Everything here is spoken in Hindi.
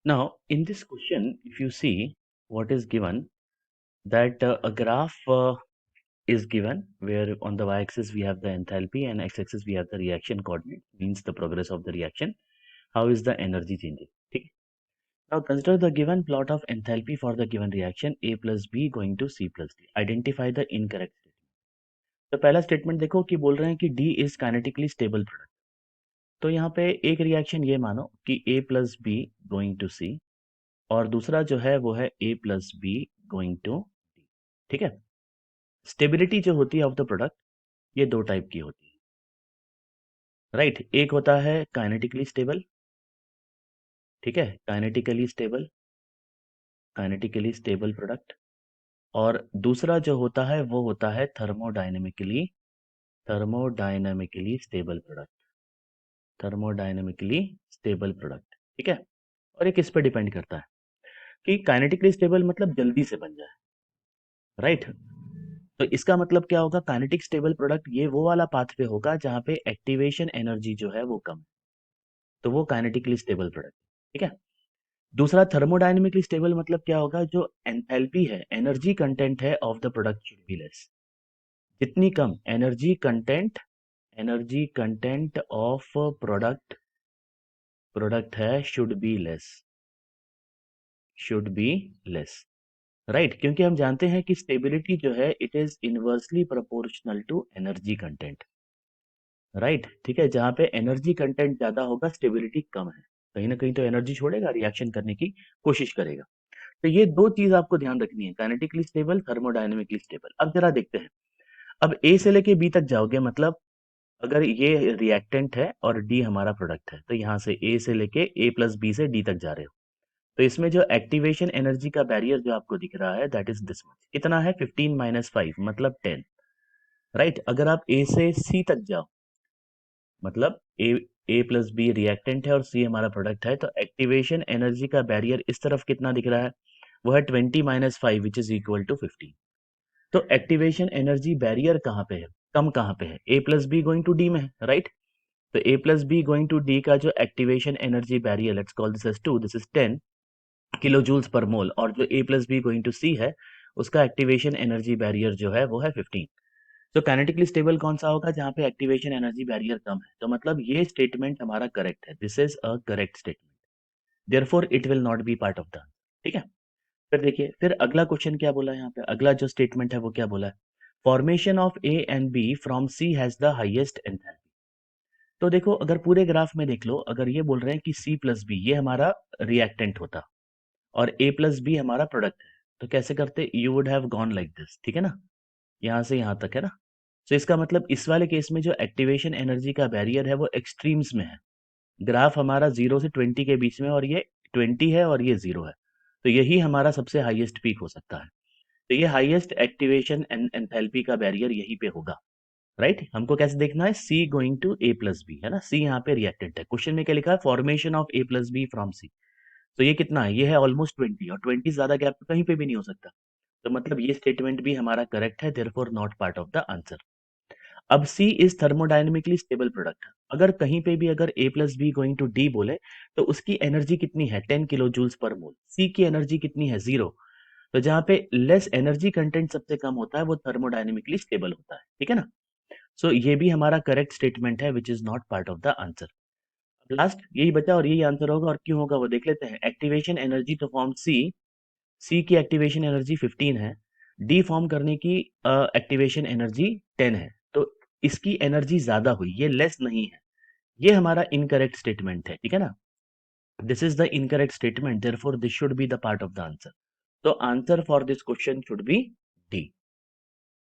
Now, in this question, if you see what is given, that a graph is given where on the y-axis we have the enthalpy and x-axis we have the reaction coordinate, means the progress of the reaction. How is the energy changing? ठीक है? Now consider the given plot of enthalpy for the given reaction A plus B going to C plus D. Identify the incorrect statement. तो पहला स्टेटमेंट देखो कि बोल रहे हैं कि D is kinetically stable product. तो यहाँ पे एक रिएक्शन ये मानो कि A plus B going to C और दूसरा जो है वो है A plus B going to D. ठीक है? स्टेबिलिटी जो होती है ऑफ द प्रोडक्ट ये दो टाइप की होती है, राइट? एक होता है काइनेटिकली स्टेबल, ठीक है, काइनेटिकली स्टेबल प्रोडक्ट, और दूसरा जो होता है वो होता है thermodynamically stable product, thermodynamically stable product, ठीक है। और ये किस पे डिपेंड करता है कि काइनेटिकली स्टेबल मतलब जल्दी से बन जाए, राइट? तो इसका मतलब क्या होगा, काइनेटिक स्टेबल प्रोडक्ट ये वो वाला पाथ पे होगा जहां पे एक्टिवेशन एनर्जी जो है वो कम है, तो वो काइनेटिकली स्टेबल प्रोडक्ट, ठीक है। दूसरा थर्मोडायनेमिकली स्टेबल मतलब क्या होगा, जो एंथैल्पी है, एनर्जी कंटेंट है of the product should be less, जितनी कम एनर्जी कंटेंट ऑफ प्रोडक्ट है शुड बी लेस, राइट? क्योंकि हम जानते हैं कि स्टेबिलिटी जो है it is inversely proportional to energy content, right? ठीक है, जहां पे एनर्जी कंटेंट ज्यादा होगा स्टेबिलिटी कम है, कहीं ना कहीं तो एनर्जी छोड़ेगा, रिएक्शन करने की कोशिश करेगा। तो ये दो चीज आपको ध्यान रखनी है, काइनेटिकली स्टेबल, थर्मोडायनेमिकली स्टेबल। अब जरा देखते हैं, अब ए से लेके बी तक जाओगे, मतलब अगर ये रिएक्टेंट है और डी हमारा प्रोडक्ट है, तो यहाँ से ए से लेके ए प्लस बी से डी तक जा रहे हो, तो इसमें जो एक्टिवेशन एनर्जी का बैरियर जो आपको दिख रहा है दैट इज दिस मच, कितना है 15 माइनस 5 मतलब 10, राइट? अगर आप ए से सी तक जाओ, मतलब ए प्लस बी रिएक्टेंट है और सी हमारा प्रोडक्ट है, तो एक्टिवेशन एनर्जी का बैरियर इस तरफ कितना दिख रहा है, वो है 20 minus 5 which is equal to 15। तो एक्टिवेशन एनर्जी बैरियर कहाँ पे है, कम कहाँ पे है, A plus B going to D में है, राइट? तो A plus B going to D का जो activation energy barrier, let's call this as 2, this is 10 kilo joules per mole, और जो A plus B going to C है उसका एक्टिवेशन एनर्जी बैरियर जो है वो है 15। तो काइनेटिकली स्टेबल कौन सा होगा, जहां पे एक्टिवेशन एनर्जी बैरियर कम है, तो मतलब ये स्टेटमेंट हमारा करेक्ट है, this is a correct statement, therefore it will not be part of the, ठीक है। फिर देखिए, फिर अगला क्वेश्चन क्या बोला है यहाँ पे, अगला जो स्टेटमेंट है वो क्या बोला है, formation of A and B from C has the highest enthalpy. तो देखो, अगर पूरे ग्राफ में देख लो, अगर ये बोल रहे हैं कि सी प्लस बी ये हमारा रिएक्टेंट होता और ए प्लस बी हमारा प्रोडक्ट है, तो कैसे करते, you would have gone like this, ठीक है ना, यहाँ से यहाँ तक है ना। तो इसका मतलब इस वाले केस में जो एक्टिवेशन एनर्जी का बैरियर है वो एक्सट्रीम्स में है, ग्राफ हमारा 0 से 20 के बीच में, और ये 20 है और ये 0 है, तो यही हमारा सबसे हाईएस्ट पीक हो सकता है। तो ये हाईएस्ट एक्टिवेशन एंथैल्पी का बैरियर यहीं पे होगा, राइट? हमको कैसे देखना है, C going to A plus B, है ना, सी यहाँ पे रिएक्टेंट है, क्वेश्चन में क्या लिखा है, formation of A plus B from C, तो ये कितना है, ये है ऑलमोस्ट 20, और 20 ज्यादा गैप तो कहीं पे भी नहीं हो सकता, तो मतलब ये स्टेटमेंट भी हमारा करेक्ट है, therefore not part of the answer. अब C is thermodynamically stable product, अगर कहीं पे भी अगर A plus B going to D बोले तो उसकी एनर्जी कितनी है 10 किलो जूल्स पर मोल, सी की एनर्जी कितनी है 0, तो जहां पे लेस एनर्जी कंटेंट सबसे कम होता है वो थर्मोडायनेमिकली स्टेबल होता है, ठीक है ना। सो ये भी हमारा करेक्ट स्टेटमेंट है which is not part of the answer. Last यही बचा और यही आंसर होगा, और क्यों होगा वो देख लेते हैं। एक्टिवेशन एनर्जी तो फॉर्म सी की एक्टिवेशन एनर्जी 15 है, डी फॉर्म करने की एक्टिवेशन एनर्जी 10 है, तो इसकी एनर्जी ज्यादा हुई, ये लेस नहीं है, ये हमारा इनकरेक्ट स्टेटमेंट है, ठीक है ना। This is the incorrect statement, therefore this should be the part of the answer. तो answer for this question should be D.